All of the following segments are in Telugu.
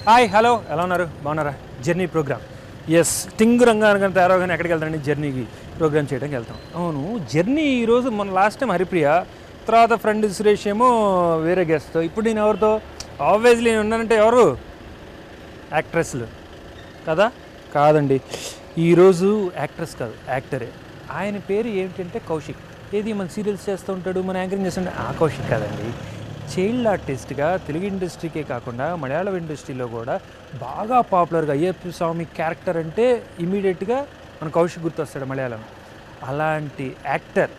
హాయ్ హలో ఎలా ఉన్నారు బాగున్నారా జర్నీ ప్రోగ్రామ్ ఎస్ టింగు రంగానికి తయారవగానే ఎక్కడికి వెళ్తానండి జర్నీకి ప్రోగ్రామ్ చేయడానికి వెళ్తాం అవును జర్నీ ఈరోజు మన లాస్ట్ టైం హరిప్రియ తర్వాత ఫ్రెండ్ సురేష్ ఏమో వేరే గెస్ట్తో ఇప్పుడు నేను ఎవరితో ఆబ్వియస్లీ నేను ఉన్నానంటే ఎవరు యాక్ట్రెస్లు కదా కాదండి ఈరోజు యాక్ట్రెస్ కాదు యాక్టరే ఆయన పేరు ఏమిటంటే కౌశిక్ ఏది మన సీరియల్స్ చేస్తూ ఉంటాడు మన యాంకరింగ్ చేస్తుంటే ఆ కౌశిక్ కాదండి చైల్డ్ ఆర్టిస్ట్గా తెలుగు ఇండస్ట్రీకే కాకుండా మలయాళం ఇండస్ట్రీలో కూడా బాగా పాపులర్గా అయ్యప్ప స్వామి క్యారెక్టర్ అంటే ఇమీడియట్గా మన కౌశిక్ గుర్తొస్తాడు మలయాళం అలాంటి యాక్టర్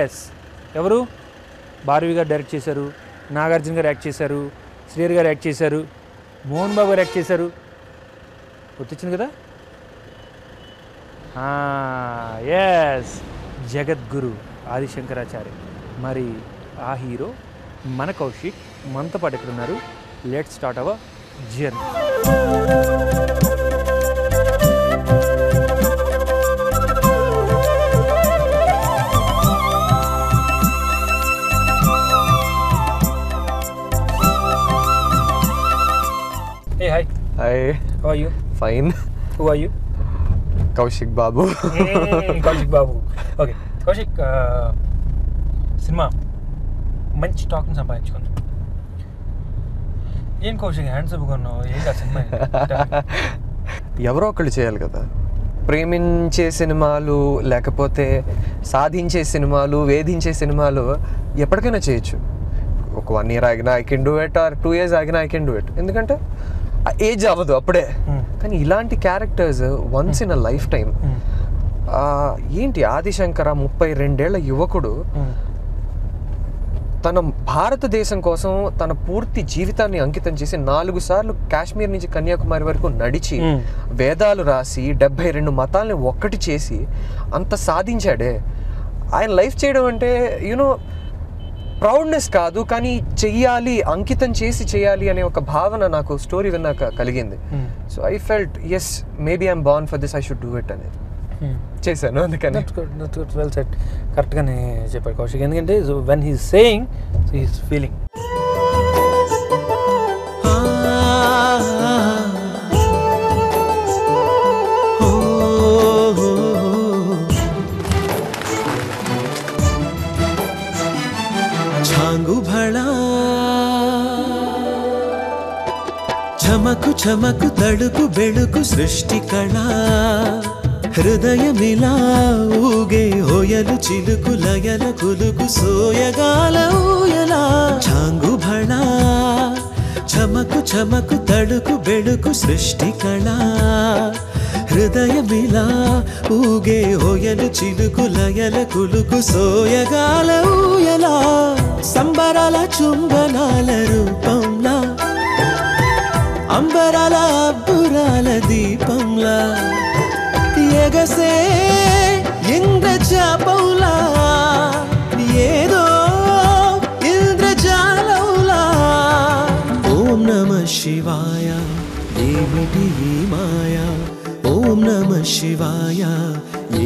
ఎస్ ఎవరు భార్వి గారు డైరెక్ట్ చేశారు నాగార్జున గారు యాక్ట్ చేశారు శ్రీహరి గారు యాక్ట్ చేశారు మోహన్ బాబు గారు యాక్ట్ చేశారు గుర్తొచ్చింది కదా ఎస్ జగద్గురు ఆదిశంకరాచార్య మరి ఆ హీరో మన కౌశిక్ మనతో పాటు ఎక్కడున్నారు let's start our journey Hey, hi. Hi. How are you? Fine. Who are you? Kaushik Babu. Hey, Kaushik Babu. Okay. Kaushik, cinema మంచి టాక్ని సంపాదించుకున్నాను ఏం కౌశిక్ హ్యాండ్సప్ కొన్నావు ఏంటి ఆ సినిమా ఎవరో ఒకళ్ళు చేయాలి కదా ప్రేమించే సినిమాలు లేకపోతే సాధించే సినిమాలు వేధించే సినిమాలు ఎప్పటికైనా చేయొచ్చు ఒక 1 year ఆగినా I can do it or 2 years ఆగినా ఐ కెన్ డూ ఇట్ ఎందుకంటే ఏజ్ అవ్వదు అప్పుడే కానీ ఇలాంటి characters once in a life time ఏంటి ఆదిశంకర 32 ఏళ్ల యువకుడు తన భారతదేశం కోసం తన పూర్తి జీవితాన్ని అంకితం చేసి 4 సార్లు కాశ్మీర్ నుంచి కన్యాకుమారి వరకు నడిచి వేదాలు రాసి 72 మతాలని ఒక్కటి చేసి అంత సాధించాడే ఆయన లైఫ్ చేయడం అంటే యూనో ప్రౌడ్నెస్ కాదు కానీ చెయ్యాలి అంకితం చేసి చేయాలి అనే ఒక భావన నాకు స్టోరీ విన్నాక కలిగింది so I felt as maybe I'm born for this I should do it అనేది చేశాను అందుకని వెల్ సెట్ కరెక్ట్గానే చెప్పాడు కౌశిక్ ఎందుకంటే when he's saying he's feeling చమకు చమకు తడుకు బెళుకు సృష్టి కళ హృదయమిలా ఊగే హోయలు చిలుకు లయల కులుకు సోయగాల ఊయలా చాంగు భళ చమకు చమకు తడుకు బెళుకు సృష్టి కళ హృదయమిలా ఊగే హోయలు చిలుకు లయల కులుకు సోయగాల ఊయలా సంబరాల చుంబనాల రూపంలా అంబరాల అబ్బురాల దీపంలా ఎగసే ఇంద్రజాపంలా ఏదో ఇంద్రజాలంలా ఓం నమః శివాయ ఏమిటి ఈ మాయ ఓం నమః శివాయ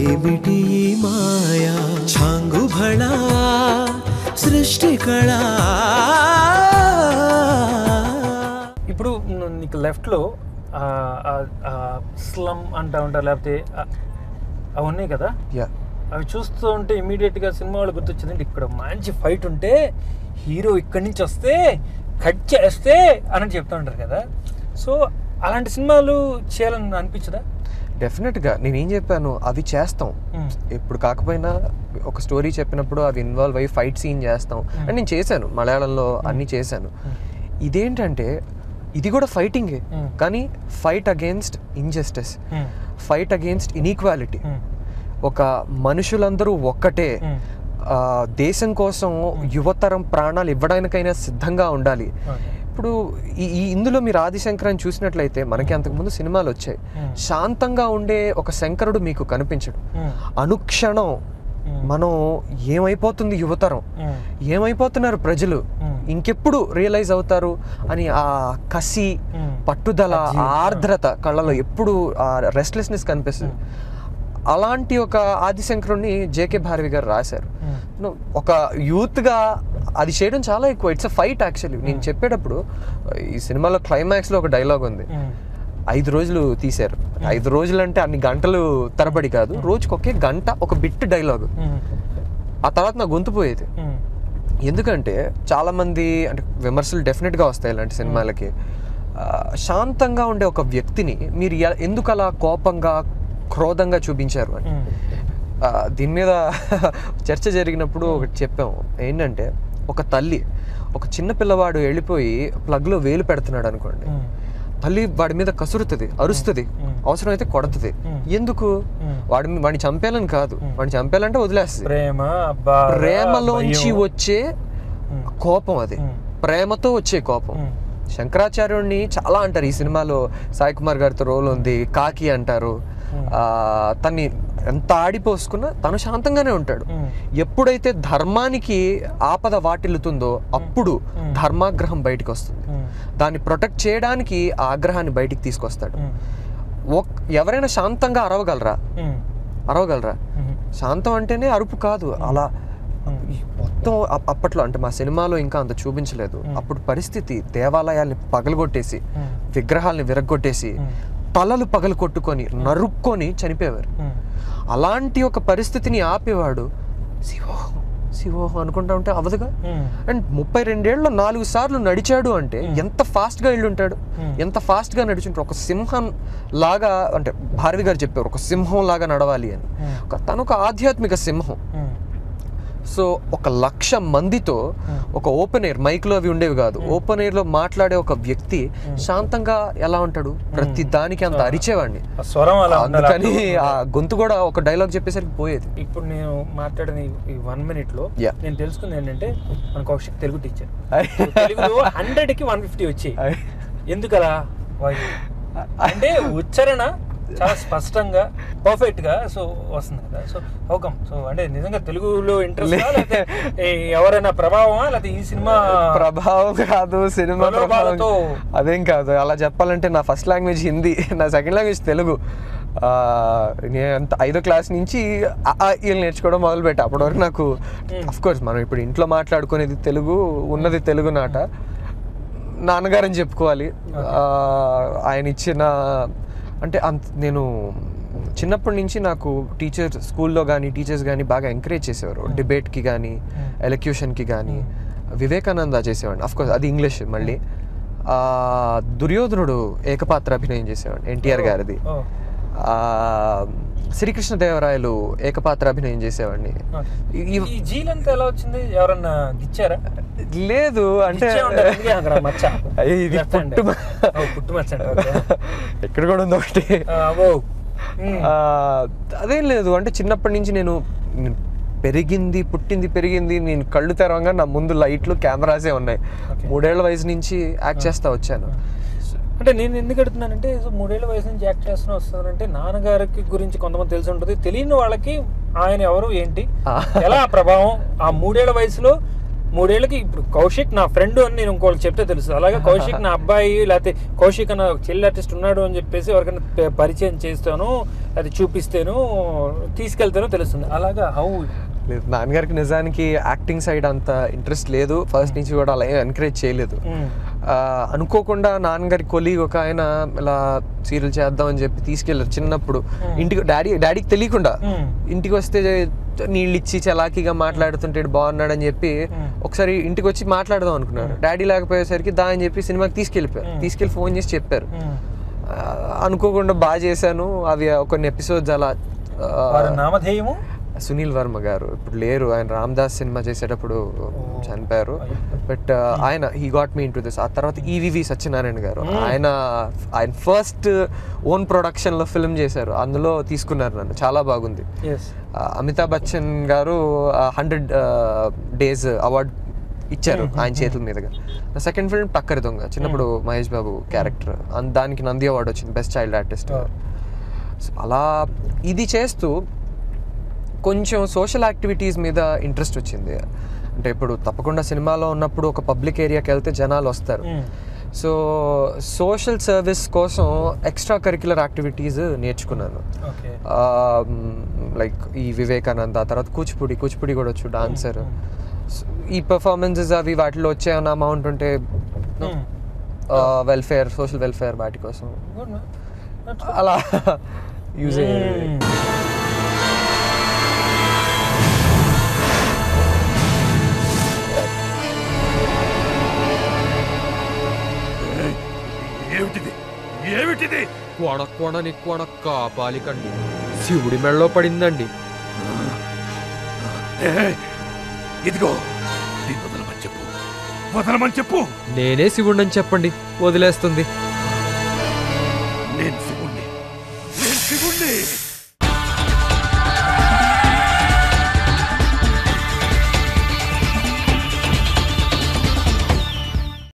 ఏమిటి ఈ మాయ చాంగు భళ సృష్టి కళ ఇప్పుడు నీకు లెఫ్ట్లో స్లమ్ అంటా ఉంటారు లేకపోతే అవి ఉన్నాయి కదా అవి చూస్తూ ఉంటే ఇమీడియట్గా సినిమా వాళ్ళు గుర్తొచ్చిందంటే ఇక్కడ మంచి ఫైట్ ఉంటే హీరో ఇక్కడి నుంచి వస్తే కట్ చేస్తే అని చెప్తూ ఉంటారు కదా సో అలాంటి సినిమాలు చేయాలని అనిపించదా డెఫినెట్గా నేనేం చెప్పాను అవి చేస్తాం ఇప్పుడు కాకపోయినా ఒక స్టోరీ చెప్పినప్పుడు అవి ఇన్వాల్వ్ అయ్యి ఫైట్ సీన్ చేస్తాం అండ్ నేను చేశాను మలయాళంలో అన్నీ చేశాను ఇదేంటంటే ఇది కూడా ఫైటింగే కానీ fight against injustice fight against inequality ఒక మనుషులందరూ ఒక్కటే దేశం కోసం యువతరం ప్రాణాలు ఇవ్వడానికైనా సిద్ధంగా ఉండాలి ఇప్పుడు ఇందులో మీరు ఆదిశంకరాన్ని చూసినట్లయితే మనకి అంతకుముందు సినిమాలు వచ్చాయి శాంతంగా ఉండే ఒక శంకరుడు మీకు కనిపించడు అనుక్షణం మనం ఏమైపోతుంది యువతరం ఏమైపోతున్నారు ప్రజలు ఇంకెప్పుడు రియలైజ్ అవుతారు అని ఆ కసి పట్టుదల ఆర్ద్రత కళ్ళలో ఎప్పుడు ఆ రెస్ట్లెస్నెస్ కనిపిస్తుంది అలాంటి ఒక ఆదిశంకరుణ్ణి జేకే భార్వి గారు రాశారు ఒక యూత్గా అది చేయడం చాలా ఎక్కువ. It's a fight actually. నేను చెప్పేటప్పుడు ఈ సినిమాలో క్లైమాక్స్లో ఒక డైలాగ్ ఉంది, 5 రోజులు తీశారు. 5 రోజులు అంటే అన్ని గంటలు తరబడి కాదు, రోజుకి ఒకే గంట ఒక బిట్ డైలాగ్. ఆ తర్వాత నా గొంతు పోయేది. ఎందుకంటే చాలామంది అంటే విమర్శలు డెఫినెట్గా వస్తాయి ఇలాంటి సినిమాలకి. శాంతంగా ఉండే ఒక వ్యక్తిని మీరు ఎందుకు అలా కోపంగా క్రోధంగా చూపించారు అని దీని మీద చర్చ జరిగినప్పుడు ఒకటి చెప్పాము. ఏంటంటే ఒక తల్లి ఒక చిన్న పిల్లవాడు వెళ్ళిపోయి ప్లగ్లో వేలు పెడుతున్నాడు అనుకోండి, తల్లి వాడి మీద కసురుతుంది, అరుస్తుంది, అవసరమైతే కొడుతుంది. ఎందుకు? వాడిని చంపేయాలని కాదు, వాడిని చంపేయాలంటే వదిలేస్తుంది. ప్రేమలోంచి వచ్చే కోపం, అది ప్రేమతో వచ్చే కోపం. శంకరాచార్యుడిని చాలా అంటారు ఈ సినిమాలో. సాయి కుమార్ గారితో రోల్ ఉంది, కాకి అంటారు. తన్ని ఎంత ఆడిపోసుకున్నా తను శాంతంగానే ఉంటాడు. ఎప్పుడైతే ధర్మానికి ఆపద వాటిల్లుతుందో అప్పుడు ధర్మాగ్రహం బయటకు వస్తుంది. దాన్ని ప్రొటెక్ట్ చేయడానికి ఆ ఆగ్రహాన్ని బయటికి తీసుకొస్తాడు. ఎవరైనా శాంతంగా అరవగలరా? శాంతం అంటేనే అరుపు కాదు. అలా మొత్తం అప్పట్లో అంటే మా సినిమాలో ఇంకా అంత చూపించలేదు. అప్పుడు పరిస్థితి దేవాలయాల్ని పగలగొట్టేసి, విగ్రహాలని విరగ్గొట్టేసి, తలలు పగలు కొట్టుకొని నరుక్కొని చనిపోయేవారు. అలాంటి ఒక పరిస్థితిని ఆపేవాడు శివోహం అనుకుంటా ఉంటే అవదుగా. అండ్ 32 ఏళ్ళలో 4 సార్లు నడిచాడు అంటే ఎంత ఫాస్ట్గా వెళ్ళుంటాడు, ఎంత ఫాస్ట్గా నడిచుంటాడు. ఒక సింహం లాగా, అంటే భారవి గారు చెప్పారు ఒక సింహం లాగా నడవాలి అని. తను ఒక ఆధ్యాత్మిక సింహం. సో 1,00,000 మందితో ఒక ఓపెన్ ఎయిర్, మైక్లో అవి ఉండేవి కాదు, ఓపెన్ ఎయిర్లో మాట్లాడే ఒక వ్యక్తి శాంతంగా ఎలా ఉంటాడు? ప్రతి దానికి అంత అరిచేవాడిని. అందుకని ఆ గొంతు కూడా ఒక డైలాగ్ చెప్పేసరికి పోయేది. ఇప్పుడు నేను మాట్లాడిన ఈ 1 minute-లో నేను తెలుసుకుంది ఏంటంటే, మనకు ఒక తెలుగు టీచర్ తెలుగులో 100కి 150 వచ్చాయి. ఎందుకలా? అంటే ఉచ్చారణ చాలా స్పష్టంగా పర్ఫెక్ట్ గా సో వస్తుంది కదా. So how come? సో అంటే నిజంగా తెలుగులో ఇంట్రెస్ట్, ఎవరైనా ప్రభావమా, లేకపోతే ఈ సినిమా ప్రభావం? కాదు, సినిమా ప్రభావం అదేం కాదు. అలా చెప్పాలంటే నా ఫస్ట్ లాంగ్వేజ్ హిందీ, నా సెకండ్ లాంగ్వేజ్ తెలుగు. నేను 5వ క్లాస్ నుంచి వీళ్ళు నేర్చుకోవడం మొదలుపెట్టా. అప్పటి వరకు నాకు అఫ్కోర్స్ మనం ఇప్పుడు ఇంట్లో మాట్లాడుకునేది తెలుగు, ఉన్నది తెలుగు నాట. నాన్నగారని చెప్పుకోవాలి. ఆయన ఇచ్చిన అంటే నేను చిన్నప్పటి నుంచి నాకు స్కూల్లో కానీ టీచర్స్ కానీ బాగా ఎంకరేజ్ చేసేవారు. డిబేట్కి కానీ ఎలక్యూషన్కి కానీ. వివేకానంద చేసేవాడిని, అఫ్కోర్స్ అది ఇంగ్లీష్. మళ్ళీ దుర్యోధనుడు ఏకపాత్ర అభినయం చేసేవాడిని, ఎన్టీఆర్ గారిది. శ్రీకృష్ణదేవరాయలు ఏకపాత్ర అభినయం చేసేవాడిని. లేదు అంటే ఎక్కడ కూడా ఉంది ఒకటి. అదేం లేదు అంటే చిన్నప్పటి నుంచి నేను పెరిగింది నేను కళ్ళు తెరవంగా నా ముందు లైట్లు, కెమెరాసే ఉన్నాయి. 3 ఏళ్ల వయసు నుంచి యాక్ట్ చేస్తా వచ్చాను. అంటే నేను ఎందుకు అడుగుతున్నానంటే, 3 ఏళ్ల వయసు నుంచి యాక్ట్ చేస్తూనే వస్తున్నానంటే, నాన్నగారికి గురించి కొంతమంది తెలిసి ఉంటుంది, తెలియని వాళ్ళకి ఆయన ఎవరు ఏంటి, ఎలా ప్రభావం ఆ 3 ఏళ్ల వయసులో. 3 ఏళ్ళకి ఇప్పుడు కౌశిక్ నా ఫ్రెండ్ అని నేను ఇంకోళ్ళకి చెప్తే తెలుస్తుంది. అలాగే కౌశిక్ నా అబ్బాయి, లేకపోతే కౌశిక్ అన్న చెల్లి ఆర్టిస్ట్ ఉన్నాడు అని చెప్పేసి ఎవరికైనా పరిచయం చేస్తాను, అది చూపిస్తేను, తీసుకెళ్తానో తెలుస్తుంది. అలాగా హౌ? లేదు, నాన్నగారికి నిజానికి యాక్టింగ్ సైడ్ అంత ఇంట్రెస్ట్ లేదు. ఫస్ట్ నుంచి కూడా అలా ఎంకరేజ్ చేయలేదు. అనుకోకుండా నాన్నగారి కొలీగ్ ఒక ఆయన ఇలా సీరియల్ చేద్దామని చెప్పి తీసుకెళ్ళారు చిన్నప్పుడు ఇంటికి. డాడీకి తెలియకుండా ఇంటికి వస్తే నీళ్ళు ఇచ్చి చలాకీగా మాట్లాడుతుంటే బాగున్నాడని చెప్పి ఒకసారి ఇంటికి వచ్చి మాట్లాడదాం అనుకున్నారు. డాడీ లేకపోయేసరికి అని చెప్పి సినిమాకి తీసుకెళ్ళి ఫోన్ చేసి చెప్పారు. అనుకోకుండా బాగా చేశాను. అవి కొన్ని ఎపిసోడ్స్ అలా. నామధేయము సునీల్ వర్మ గారు ఇప్పుడు లేరు, ఆయన రామ్దాస్ సినిమా చేసేటప్పుడు చనిపోయారు. బట్ ఆయన he got me into this. ఆ తర్వాత ఈవివి సత్యనారాయణ గారు, ఆయన ఫస్ట్ ఓన్ ప్రొడక్షన్లో ఫిల్మ్ చేశారు, అందులో తీసుకున్నారు నన్ను, చాలా బాగుంది. అమితాబ్ బచ్చన్ గారు 100 days అవార్డు ఇచ్చారు ఆయన చేతుల మీదుగా. నా సెకండ్ ఫిల్మ్ టక్కరి దొంగ, చిన్నప్పుడు మహేష్ బాబు క్యారెక్టర్, దానికి నంది అవార్డు వచ్చింది బెస్ట్ చైల్డ్ ఆర్టిస్ట్. అలా ఇది చేస్తూ కొంచెం సోషల్ యాక్టివిటీస్ మీద ఇంట్రెస్ట్ వచ్చింది. అంటే ఇప్పుడు తప్పకుండా సినిమాలో ఉన్నప్పుడు ఒక పబ్లిక్ ఏరియాకి వెళ్తే జనాలు వస్తారు. సో సోషల్ సర్వీస్ కోసం ఎక్స్ట్రా కరిక్యులర్ యాక్టివిటీస్ నేర్చుకున్నాను. లైక్ ఈ వివేకానంద, తర్వాత కూచిపూడి కూడా వచ్చు, డాన్సర్. ఈ పర్ఫార్మెన్సెస్ అవి వాటిలో వచ్చేయన్న అమౌంట్ ఉంటే వెల్ఫేర్, సోషల్ వెల్ఫేర్ వాటి కోసం అలా యూజ్ అయ్యేది. ఏమిటిది? కొడని కొడక కాపాలికండి శివుడి మెడలో పడిందండి. ఇదిగో వదలమని చెప్పు. నేనే శివుడిని చెప్పండి, వదిలేస్తుంది. నేను